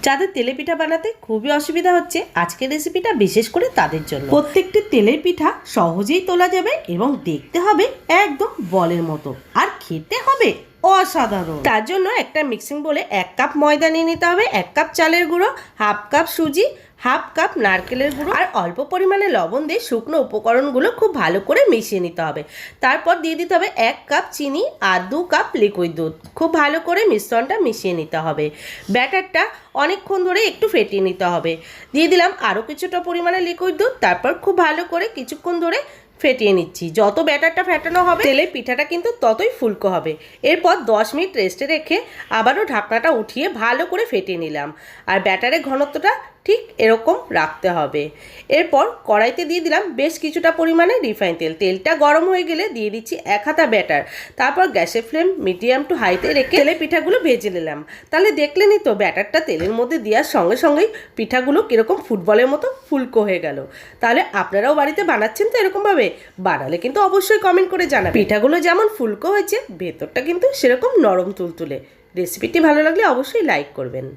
যাদের তেলে পিঠা বানাতে খুবই অসুবিধা হচ্ছে, আজকের রেসিপিটা বিশেষ করে তাদের জন্য। প্রত্যেকটি তেলের পিঠা সহজেই তোলা যাবে এবং দেখতে হবে একদম বলের মতো, আর খেতে হবে অসাধারণ। তার জন্য একটা মিক্সিং বলে 1 কাপ ময়দা নিয়ে নিতে হবে, 1 কাপ চালের গুঁড়ো, হাফ কাপ সুজি, হাফ কাপ নারকেলের গুঁড়ো আর অল্প পরিমাণে লবণ দিয়ে শুকনো উপকরণগুলো খুব ভালো করে মিশিয়ে নিতে হবে। তারপর দিয়ে দিতে হবে 1 কাপ চিনি আর 2 কাপ লিকুইড দুধ। খুব ভালো করে মিশ্রণটা মিশিয়ে নিতে হবে। ব্যাটারটা অনেকক্ষণ ধরে একটু ফেটিয়ে নিতে হবে। দিয়ে দিলাম আরও কিছুটা পরিমাণে লিকুইড দুধ। তারপর খুব ভালো করে কিছুক্ষণ ধরে ফেটিয়ে নিচ্ছি। যত ব্যাটারটা ফেটানো হবে তেলের পিঠাটা কিন্তু ততই ফুলকো হবে। এরপর 10 মিনিট রেস্টে রেখে আবারও ঢাকনাটা উঠিয়ে ভালো করে ফেটিয়ে নিলাম। আর ব্যাটারের ঘনত্বটা ঠিক এরকম রাখতে হবে। এরপর কড়াইতে দিয়ে দিলাম বেশ কিছুটা পরিমাণে রিফাইন তেল। তেলটা গরম হয়ে গেলে দিয়ে দিচ্ছি 1 হাতা ব্যাটার। তারপর গ্যাসের ফ্লেম মিডিয়াম টু হাইতে রেখে তেলে পিঠাগুলো ভেজে নিলাম। তাহলে দেখলেনই তো ব্যাটারটা তেলের মধ্যে দেওয়ার সঙ্গে সঙ্গেই পিঠাগুলো কীরকম ফুটবলের মতো ফুলকো হয়ে গেল। তাহলে আপনারাও বাড়িতে বানাচ্ছেন তো এরকমভাবে? বানালে কিন্তু অবশ্যই কমেন্ট করে জানাবেন। পিঠাগুলো যেমন ফুলকো হয়েছে, ভেতরটা কিন্তু সেরকম নরম তুলতুলে। রেসিপিটি ভালো লাগলে অবশ্যই লাইক করবেন।